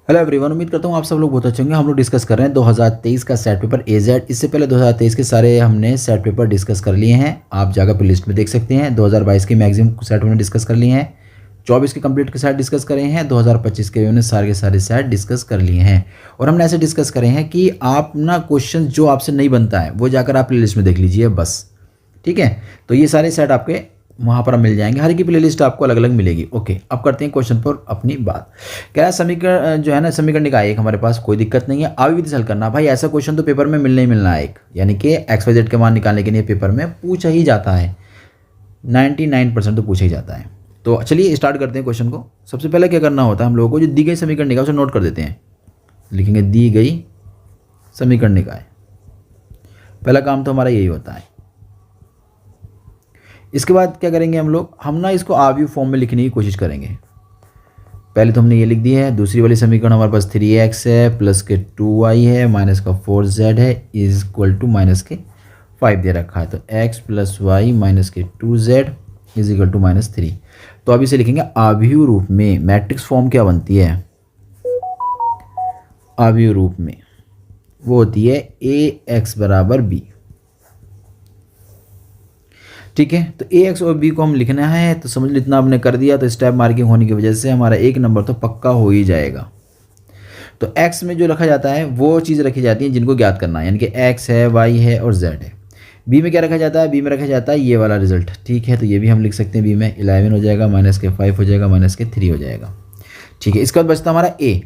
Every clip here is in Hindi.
हेलो एवरीवन, उम्मीद करता हूँ आप सब लोग बहुत अच्छे होंगे। हम लोग डिस्कस कर रहे हैं 2023 का सेट पेपर एजेड। इससे पहले 2023 के सारे हमने सेट पेपर डिस्कस कर लिए हैं। आप जाकर प्ले लिस्ट में देख सकते हैं। 2022 के मैक्सिमम सेट हमने डिस्कस कर लिए हैं। 24 के कंप्लीट के सेट डिस्कस करे हैं। 2025 के हमने सारे के सारे सेट डिस्कस कर लिए हैं। और हमने ऐसे डिस्कस करे हैं कि आप ना क्वेश्चन जो आपसे नहीं बनता है वो जाकर आप प्ले लिस्ट में देख लीजिए बस। ठीक है, तो ये सारे सेट आपके वहाँ पर मिल जाएंगे। हर की प्लेलिस्ट आपको अलग अलग मिलेगी। ओके, अब करते हैं क्वेश्चन पर अपनी बात। कह रहा है समीकरण जो है ना, समीकरण का एक हमारे पास कोई दिक्कत नहीं है। अविधि हल करना। भाई ऐसा क्वेश्चन तो पेपर में मिलना ही मिलना है एक, यानी कि एक्स वाई जेड के मान निकालने के लिए पेपर में पूछा ही जाता है। 99% तो पूछा ही जाता है। तो चलिए स्टार्ट करते हैं क्वेश्चन को। सबसे पहले क्या करना होता है हम लोगों को, जो दी गई समीकरण निकाय उसे नोट कर देते हैं। लिखेंगे दी गई समीकरण निकाय। पहला काम तो हमारा यही होता है। इसके बाद क्या करेंगे हम लोग, हम ना इसको आव्यूह फॉर्म में लिखने की कोशिश करेंगे। पहले तो हमने ये लिख दिया है। दूसरी वाली समीकरण हमारे पास 3x है प्लस के 2y है माइनस का 4z है इज इक्वल टू माइनस के 5 दे रखा है। तो x प्लस वाई माइनस के 2z इज इक्वल टू -3। तो अब इसे लिखेंगे आव्यूह रूप में। मैट्रिक्स फॉर्म क्या बनती है आव्यूह रूप में? वो होती है ax बराबर b। ठीक है, तो ए एक्स और बी को हम लिखना है। तो समझ लो इतना आपने कर दिया, तो स्टेप मार्किंग होने की वजह से हमारा एक नंबर तो पक्का हो ही जाएगा। तो एक्स में जो रखा जाता है वो चीज़ रखी जाती है जिनको ज्ञात करना है, यानी कि एक्स है, वाई है और जेड है। बी में क्या रखा जाता है? बी में रखा जाता है ये वाला रिजल्ट। ठीक है, तो ये भी हम लिख सकते हैं। बी में 11 हो जाएगा, माइनस के 5 हो जाएगा, माइनस के 3 हो जाएगा। ठीक है, इसके बाद बचता हमारा ए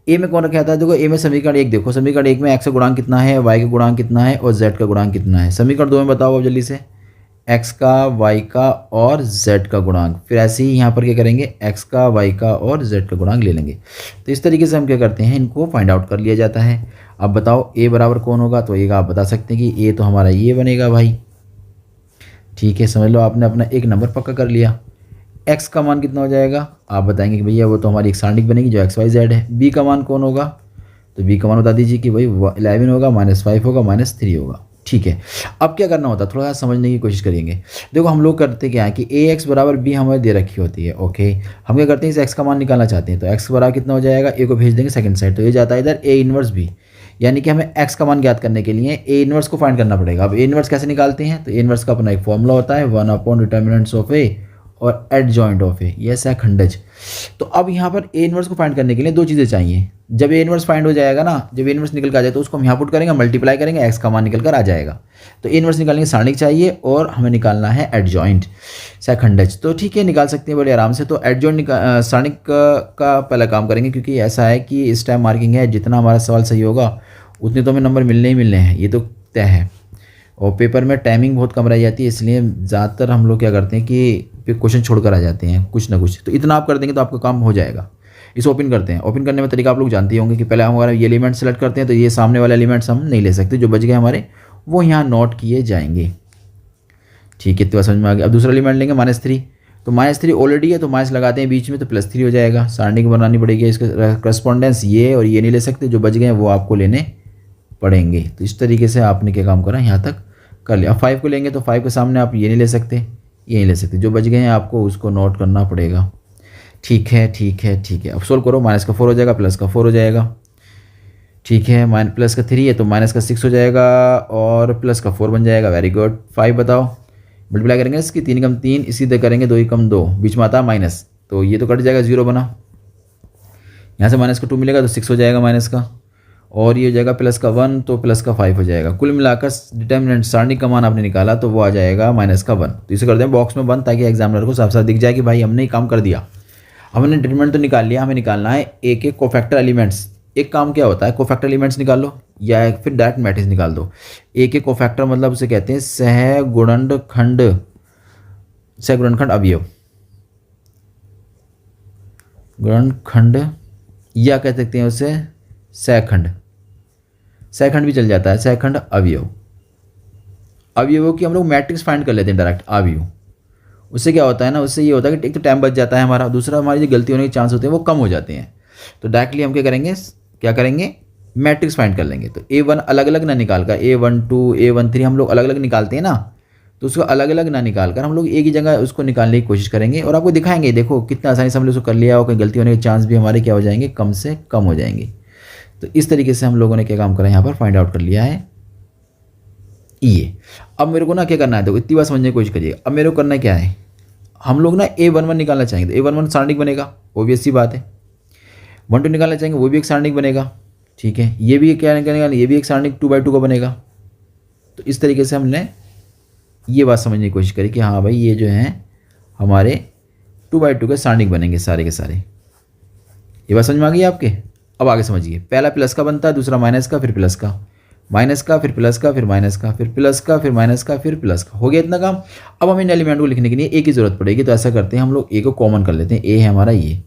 में कौन रखा जाता है? देखो ए में समीकरण एक देखो। समीकरण एक में एक्स का गुणांक कितना है, वाई का गुणांक कितना है और जेड का गुणांक कितना है। समीकरण दो में बताओ अब जल्दी से। x का y का और z का गुणांक। फिर ऐसे ही यहाँ पर क्या करेंगे, x का y का और z का गुणांक ले लेंगे। तो इस तरीके से हम क्या करते हैं, इनको फाइंड आउट कर लिया जाता है। अब बताओ a बराबर कौन होगा? तो एक आप बता सकते हैं कि a तो हमारा ये बनेगा भाई। ठीक है, समझ लो आपने अपना एक नंबर पक्का कर लिया। x का मान कितना हो जाएगा? आप बताएंगे कि भैया वो तो हमारी एक सारणिक बनेगी जो x y z है। b का मान कौन होगा? तो b का मान बता दीजिए कि भाई 11 होगा, -5 होगा, -3 होगा। ठीक है, अब क्या करना होता है थोड़ा सा समझने की कोशिश करेंगे। देखो हम लोग करते क्या है कि ए एक्स बराबर बी हमें दे रखी होती है। ओके, हम क्या करते हैं, इस एक्स का मान निकालना चाहते हैं। तो एक्स बराबर कितना हो जाएगा, ए को भेज देंगे सेकंड साइड। तो ये जाता है इधर ए इनवर्स बी, यानी कि हमें एक्स का मान ज्ञात करने के लिए ए इनवर्स को फाइंड करना पड़ेगा। अब ए इनवर्स कैसे निकालते हैं? तो ए इनवर्स का अपना एक फॉर्मूला होता है, 1/डिटर्मिनेंट्स ऑफ ए और एडजॉइंट ऑफ ए, ये सहखंडज। तो अब यहाँ पर ए इनवर्स को फाइंड करने के लिए दो चीज़ें चाहिए। जब ए इनवर्स फाइंड हो जाएगा ना, जब ए इनवर्स निकल कर आ जाए तो उसको हम यहाँ पुट करेंगे, मल्टीप्लाई करेंगे, एक्स का मान निकल कर आ जाएगा। तो ए इनवर्स निकालने के सारणिक चाहिए और हमें निकालना है एडजॉइंट सहखंडज। तो ठीक है, निकाल सकते हैं बड़े आराम से। तो एडजॉइंट सारणिक का पहला काम करेंगे, क्योंकि ऐसा है कि इस टाइम मार्किंग है, जितना हमारा सवाल सही होगा उतने तो हमें नंबर मिलने ही मिलने हैं, ये तो तय है। और पेपर में टाइमिंग बहुत कम रह जाती है, इसलिए ज़्यादातर हम लोग क्या करते हैं कि क्वेश्चन छोड़कर आ जाते हैं कुछ ना कुछ। तो इतना आप कर देंगे तो आपका काम हो जाएगा। इसे ओपन करते हैं। ओपन करने में तरीका आप लोग जानते होंगे कि पहले हमारा ये एलिमेंट सेलेक्ट करते हैं, तो ये सामने वाले एलिमेंट्स हम नहीं ले सकते, जो बच गए हमारे वो यहाँ नोट किए जाएंगे। ठीक है, तो समझ में आ गया। अब दूसरा एलिमेंट लेंगे -3। तो -3 ऑलरेडी है तो माइनस लगाते हैं बीच में, तो +3 हो जाएगा। सारणी बनानी पड़ेगी, इसका करस्पॉन्डेंस ये और ये नहीं ले सकते, जो बच गए वो आपको लेने पड़ेंगे। तो इस तरीके से आपने क्या काम करा, यहाँ तक कर लिया। अब 5 को लेंगे तो 5 के सामने आप ये नहीं ले सकते, ये नहीं ले सकते, जो बच गए हैं आपको उसको नोट करना पड़ेगा। ठीक है ठीक है ठीक है, अब सोल्व करो। माइनस का 4 हो जाएगा, प्लस का 4 हो जाएगा। ठीक है, प्लस का 3 है तो माइनस का 6 हो जाएगा और प्लस का 4 बन जाएगा। Very good. 5 बताओ, मल्टीप्लाई करेंगे इसकी 3 कम 3, इसी तरह करेंगे 2 कम 2, बीच में आता है माइनस, तो ये तो कट जाएगा, 0 बना। यहाँ से माइनस का 2 मिलेगा तो 6 हो जाएगा माइनस का, और ये हो जाएगा प्लस का 1 तो प्लस का 5 हो जाएगा। कुल मिलाकर डिटर्मिनेंट सारणी का मान आपने निकाला तो वो आ जाएगा -1। तो इसे कर दें बॉक्स में बंद, ताकि एग्जामिनर को साफ साफ दिख जाए कि भाई हमने काम कर दिया। हमने डिटरमिनेंट तो निकाल लिया, हमें निकालना है ए के कोफैक्टर एलिमेंट्स। एक काम क्या होता है, कोफैक्टर एलिमेंट्स निकाल लो या फिर डायरेक्ट मैट्रिक्स निकाल दो। ए के कोफैक्टर मतलब उसे कहते हैं सहगुणनखंड अवयव, गुणनखंड, या कह सकते हैं उसे सहखंड। सहखंड भी चल जाता है, सहखंड अवयव। अवयवों की हम लोग मैट्रिक्स फाइंड कर लेते हैं डायरेक्ट अवयव। उससे क्या होता है ना, उससे ये होता है कि एक तो टाइम बच जाता है हमारा, दूसरा हमारी जो गलती होने के चांस होते हैं वो कम हो जाते हैं। तो डायरेक्टली हम क्या करेंगे मैट्रिक्स फाइंड कर लेंगे। तो A1 अलग अलग ना निकाल कर A12 A13 हम लोग अलग अलग निकालते हैं ना, तो उसको अलग अलग ना निकाल कर हम लोग एक ही जगह उसको निकालने की कोशिश करेंगे और आपको दिखाएंगे, देखो कितना आसानी से हम लोग उसको कर लिया और कहीं गलती होने के चांस भी हमारे क्या हो जाएंगे, कम से कम हो जाएंगे। तो इस तरीके से हम लोगों ने क्या काम करा यहाँ पर फाइंड आउट कर लिया है ये। अब मेरे को ना क्या करना है, देखो इतनी बात समझने की कोशिश करिए। अब मेरे को करना क्या है, हम लोग ना A11 निकालना चाहेंगे तो A11 सारणिक बनेगा, ऑब्वियस सी बात है। 1 2 निकालना चाहेंगे वो भी एक सारणिक बनेगा, ठीक है। ये भी क्या निकालेगा, ये भी एक सारणिक 2/2 का बनेगा। तो इस तरीके से हमने ये बात समझने की कोशिश करी कि हाँ भाई ये जो है हमारे 2/2 के सारणिक बनेंगे सारे के सारे। ये बात समझ में आ गई आपके। अब आगे समझिए, पहला प्लस का बनता है, दूसरा माइनस का, फिर प्लस का, माइनस का, फिर प्लस का, फिर माइनस का, फिर प्लस का, फिर माइनस का, फिर प्लस का। हो गया इतना काम। अब हमें इन एलिमेंट को लिखने के लिए ए की ज़रूरत पड़ेगी। तो ऐसा करते हैं हम लोग ए को कॉमन कर लेते हैं। ए है हमारा ये,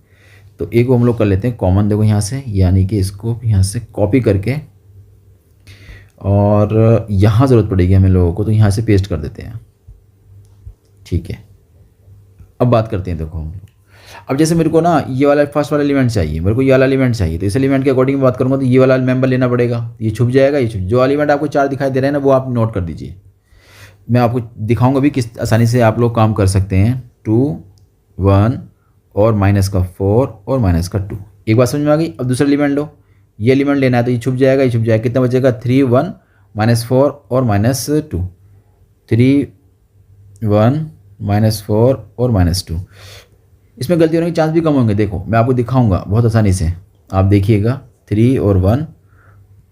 तो ए को हम लोग कर लेते हैं कॉमन। देखो यहाँ से, यानी कि इसको यहाँ से कॉपी करके और यहाँ ज़रूरत पड़ेगी हमें लोगों को, तो यहाँ से पेस्ट कर देते हैं, ठीक है। अब बात करते हैं, देखो हम लोग अब जैसे मेरे को ना ये वाला फर्स्ट वाला एलिमेंट चाहिए, मेरे को ये वाला एलिमेंट चाहिए, तो इस एलिमेंट के अकॉर्डिंग बात करूँगा तो ये वाला मेंबर लेना पड़ेगा। ये छुप जाएगा, ये छुप, जो एलिमेंट आपको 4 दिखाई दे रहे हैं ना वो आप नोट कर दीजिए। मैं आपको दिखाऊंगा भी किस आसानी से आप लोग काम कर सकते हैं। 2 1 और -4 और -2। एक बात समझ में आ गई। अब दूसरा एलिमेंट लो, ये एलिमेंट लेना है तो ये छुप जाएगा, ये छुप जाएगा। कितना बचेगा, 3 1 -4 और -2। 3 1 -4 और -2। इसमें गलती होने के चांस भी कम होंगे। देखो मैं आपको दिखाऊंगा बहुत आसानी से, आप देखिएगा। 3 और 1,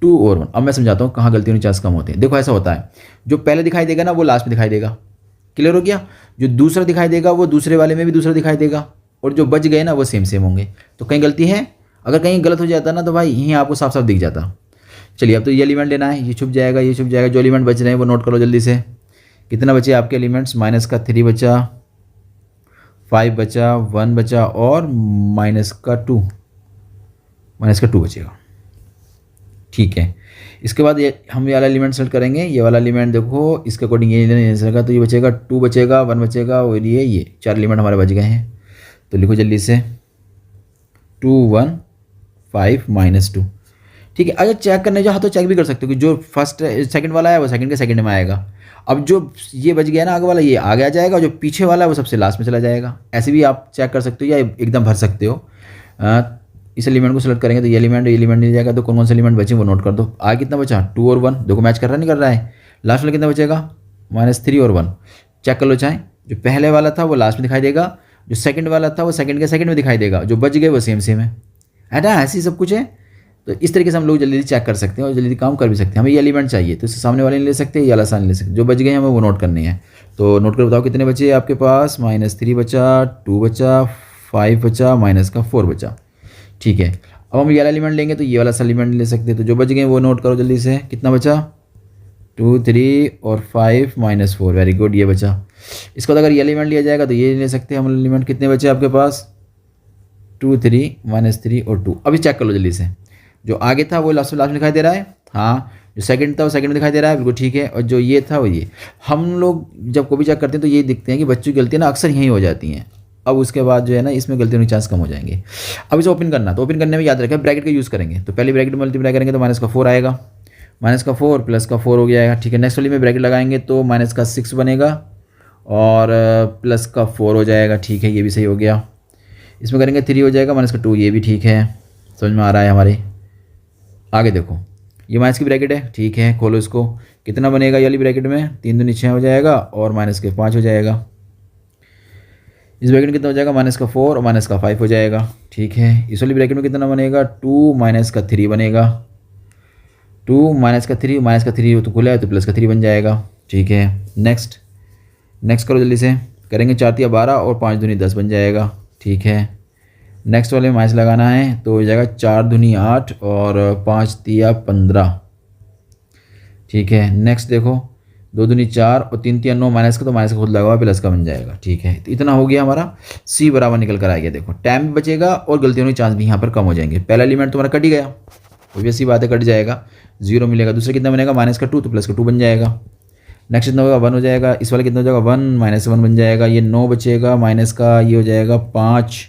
2 और 1। अब मैं समझाता हूँ कहाँ गलती होने के चांस कम होते हैं। देखो ऐसा होता है, जो पहले दिखाई देगा ना वो लास्ट में दिखाई देगा, क्लियर हो गया। जो दूसरा दिखाई देगा वो दूसरे वाले में भी दूसरा दिखाई देगा, और जो बच गए ना वो सेम सेम होंगे। तो कहीं गलती है, अगर कहीं गलत हो जाता ना तो भाई यहीं आपको साफ साफ दिख जाता। चलिए अब तो ये एलिमेंट लेना है, ये छुप जाएगा, ये छुप जाएगा। जो एलिमेंट बच रहे हैं वो नोट करो जल्दी से। कितना बचे आपके एलिमेंट्स, -3 बचा, 5 बचा, 1 बचा और -2 बचेगा, ठीक है। इसके बाद ये हम ये वाला एलिमेंट सेलेक्ट करेंगे। ये वाला एलिमेंट देखो इसके अकॉर्डिंग ये लेगा, तो ये बचेगा 2 बचेगा, 1 बचेगा और ये 4 एलिमेंट हमारे बच गए हैं। तो लिखो जल्दी से 2 1 5 -2, ठीक है। अगर चेक करने जाओ तो चेक भी कर सकते हो कि जो फर्स्ट सेकंड वाला है वो सेकंड के सेकंड में आएगा। अब जो ये बच गया ना आगे वाला, ये आगे आ जाएगा, जो पीछे वाला है वो सबसे लास्ट में चला जाएगा। ऐसे भी आप चेक कर सकते हो या एकदम भर सकते हो। इस एलिमेंट को सेलेक्ट करेंगे तो ये एलिमेंट नहीं जाएगा। तो कौन कौन से एलिमेंट बचे वो नोट कर दो। आगे कितना बचा, 2 और 1, देखो मैच कर रहा नहीं कर रहा है। लास्ट वाला कितना बचेगा, -3 और 1। चेक कर लो चाहे, जो पहले वाला था वो लास्ट में दिखाई देगा, जो सेकंड वाला था वो सेकंड के सेकंड में दिखाई देगा, जो बच गए वो सेम सेम है ना। ऐसे ही सब कुछ है। तो इस तरीके से हम लोग जल्दी चेक कर सकते हैं और जल्दी काम कर भी सकते हैं। हमें ये एलिमेंट चाहिए तो इससे सामने वाले नहीं ले सकते, ये वाला सामने नहीं ले सकते। जो बच गए हमें वो नोट करने हैं। तो नोट कर बताओ कितने बचे आपके पास, -3 बचा, 2 बचा, 5 बचा, -4 बचा, ठीक है। अब हम ये वाला एलिमेंट लेंगे तो ये वाला एलिमेंट ले सकते हैं। तो जो बच गए वो नोट करो जल्दी से। कितना बचा, 2 3 और 5 -4, वेरी गुड, ये बचा। इसको अगर ये एलिमेंट लिया जाएगा तो ये ले सकते हैं हम एलिमेंट। कितने बचे आपके पास, 2 3 -3 और 2। अभी चेक कर लो जल्दी से। जो आगे था वो लास्ट में दिखाई दे रहा है, हाँ। जो सेकंड था वो सेकंड में दिखाई दे रहा है, बिल्कुल ठीक है। और जो ये था वो ये। हम लोग जब को भी चेक करते हैं तो ये दिखते हैं कि बच्चों की गलतियाँ ना अक्सर यहीं हो जाती हैं। अब उसके बाद जो है ना इसमें गलती होने के चांस कम हो जाएंगे। अब इसे ओपन करना, तो ओपन करने में याद रखें ब्रैकेट का यूज़ करेंगे। तो पहले ब्रैकेट मल्टीप्लाई करेंगे तो -4 आएगा, -4 +4 हो गया, ठीक है। नेक्स्ट वाली में ब्रैकेट लगाएंगे तो -6 बनेगा और +4 हो जाएगा, ठीक है, ये भी सही हो गया। इसमें करेंगे 3 हो जाएगा, -2, ये भी ठीक है, समझ में आ रहा है हमारे। आगे देखो ये माइनस की ब्रैकेट है, ठीक है, खोलो इसको। कितना बनेगा ये वाली ब्रैकेट में, 3 दूनी 6 हो जाएगा और -5 हो जाएगा। इस ब्रैकेट में कितना हो जाएगा, -4 और -5 हो जाएगा, ठीक है। इस वाली ब्रैकेट में कितना बनेगा, 2 -3 बनेगा। 2 -3 तो खुला है तो +3 बन जाएगा, ठीक है। नेक्स्ट करो जल्दी से। करेंगे 4 तिया 12 और 5 दूनी 10 बन जाएगा, ठीक है। नेक्स्ट वाले में माइनस लगाना है तो हो जाएगा 4 दूनी 8 और 5 तिया 15, ठीक है। नेक्स्ट देखो 2 दूनी 4 और 3 तिया 9, माइनस का तो माइनस का खुद लगा हुआ प्लस का बन जाएगा, ठीक है। तो इतना हो गया हमारा, सी बराबर निकल कर आ गया। देखो टाइम भी बचेगा और गलती होने के चांस भी यहाँ पर कम हो जाएंगे। पहला एलिमेंट तुम्हारा कट ही गया, ऑब्वियस सी बात है, कट जाएगा, 0 मिलेगा। दूसरा कितना बनेगा, -2 तो +2 बन जाएगा। नेक्स्ट कितना होगा, 1 हो जाएगा। इस वाला कितना हो जाएगा, 1 -1 बन जाएगा। ये 9 बचेगा, माइनस का ये हो जाएगा 5।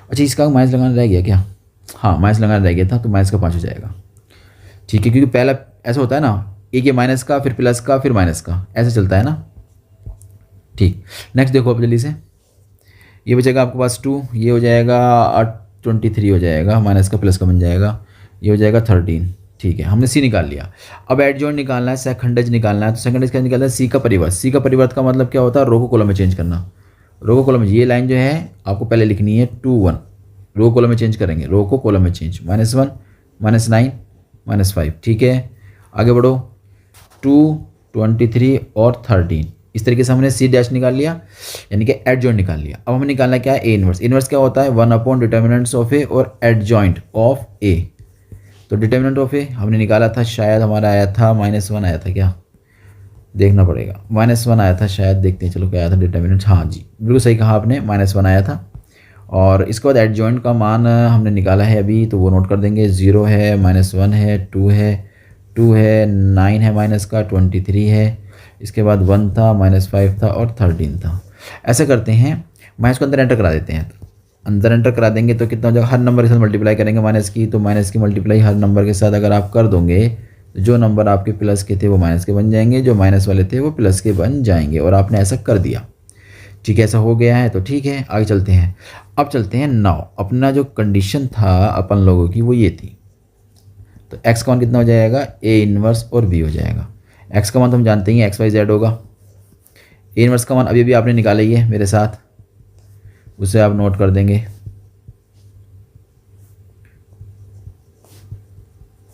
अच्छा इसका माइनस लगाना रह गया क्या, हाँ माइनस लगाना रह गया था, तो माइनस का 5 हो जाएगा, ठीक है। क्योंकि पहला ऐसा होता है ना, एक ये माइनस का, फिर प्लस का, फिर माइनस का, ऐसे चलता है ना। ठीक, नेक्स्ट देखो आप जल्दी से, ये बचेगा आपके पास 2, ये हो जाएगा 23 हो जाएगा, माइनस का प्लस का बन जाएगा, ये हो जाएगा 13। ठीक है, हमने सी निकाल लिया। अब एडजॉइंट निकालना है, सेकंडेज निकालना है। तो सेकंडेज क्या निकालना है? सी का परिवर्त। सी का परिवर्त का मतलब क्या होता है? रो को कॉलम में चेंज करना। रो को कॉलम में, ये लाइन जो है आपको पहले लिखनी है 2 1, रो कॉलम में चेंज करेंगे, रो को कॉलम में चेंज, -1 -9 -5। ठीक है, आगे बढ़ो, 2 23 और 13, इस तरीके से हमने सी डैश निकाल लिया, यानी कि एडजॉइंट निकाल लिया। अब हमें निकालना क्या है? A inverse. इनवर्स क्या होता है? 1 डिटर्मिनेंट्स ऑफ ए और एडजॉइंट ऑफ ए। तो डिटर्मिनेंट ऑफ ए हमने निकाला था, शायद हमारा आया था -1 आया था क्या, देखना पड़ेगा। -1 आया था शायद, देखते हैं चलो क्या आया था डिटर्मिनेंट। हाँ जी, बिल्कुल सही कहा आपने, -1 आया था। और इसके बाद एडजॉइंट का मान हमने निकाला है अभी, तो वो नोट कर देंगे। 0 है, -1 है, 2 है, 9 है माइनस का, 23 है, इसके बाद 1 था, -5 था और 13 था। ऐसा करते हैं, माइनस को अंदर एंटर करा देते हैं। अंदर एंटर करा देंगे तो कितना हो जाएगा? हर नंबर के साथ मल्टीप्लाई करेंगे माइनस की, तो माइनस की मल्टीप्लाई हर नंबर के साथ अगर आप कर दोगे, तो जो नंबर आपके प्लस के थे वो माइनस के बन जाएंगे, जो माइनस वाले थे वो प्लस के बन जाएंगे। और आपने ऐसा कर दिया। ठीक है, ऐसा हो गया है तो ठीक है, आगे चलते हैं। अब चलते हैं नाउ, अपना जो कंडीशन था अपन लोगों की वो ये थी। तो x का मान कितना हो जाएगा? ए इनवर्स और b हो जाएगा। x का मान तो हम जानते ही हैं एक्स वाई जेड होगा। ए इनवर्स का मान अभी अभी आपने निकाला ही है मेरे साथ, उसे आप नोट कर देंगे।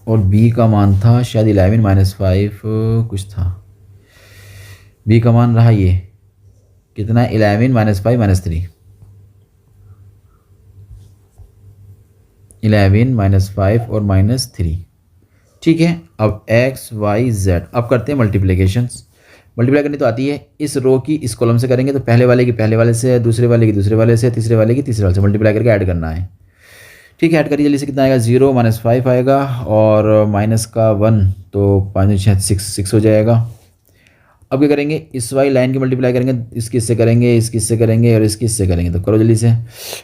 और b का मान था शायद 11 -5 कुछ था। b का मान रहा ये कितना? 11 -5 -3, 11 -5 और -3। ठीक है, अब x y z, अब करते हैं मल्टीप्लिकेशंस। मल्टीप्लाई करनी तो आती है, इस रो की इस कॉलम से करेंगे तो पहले वाले की पहले वाले से, दूसरे वाले की दूसरे वाले से, तीसरे वाले की तीसरे वाले से मल्टीप्लाई करके ऐड करना है। ठीक है, ऐड करिए जल्दी से, कितना आएगा? 0 -5 आएगा और माइनस का 1, तो 5 6 6 हो जाएगा। अब क्या करेंगे? इस वाली लाइन की मल्टीप्लाई करेंगे, इसकी इससे करेंगे, इसकी इससे करेंगे और इसकी इससे करेंगे, तो करो जल्दी से।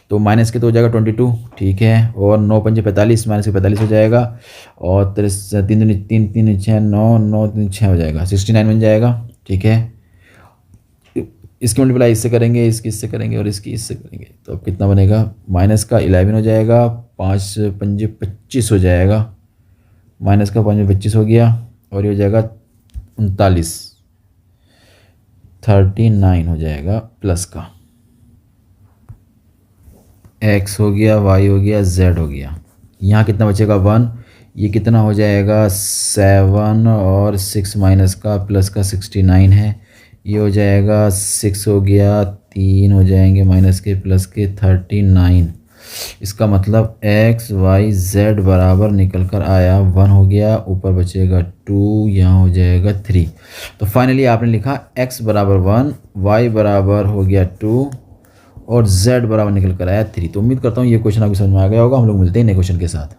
तो माइनस के तो हो जाएगा 22, ठीक है, और 9 5 45, माइनस के 45 हो जाएगा, और 3 3 6 9 9 3 6 हो जाएगा, 69 बन जाएगा। ठीक है, इसकी मल्टीप्लाई इससे करेंगे, इसकी इससे करेंगे और इसकी इससे करेंगे, तो अब कितना बनेगा? माइनस का 11 हो जाएगा, 5 5 25 हो जाएगा, माइनस का 5 25 हो गया, और ये हो जाएगा 39 39 हो जाएगा प्लस का। x हो गया, y हो गया, z हो गया। यहाँ कितना बचेगा? 1। ये कितना हो जाएगा? 7 और 6 माइनस का प्लस का 69 है, ये हो जाएगा 6 हो गया, 3 हो जाएंगे माइनस के प्लस के 39। इसका मतलब x y z बराबर निकल कर आया 1 हो गया, ऊपर बचेगा 2, यहाँ हो जाएगा 3। तो फाइनली आपने लिखा x बराबर 1, y बराबर हो गया 2 और z बराबर निकल कर आया 3। तो उम्मीद करता हूँ ये क्वेश्चन आपको समझ में आ गया होगा। हम लोग मिलते हैं नए क्वेश्चन के साथ।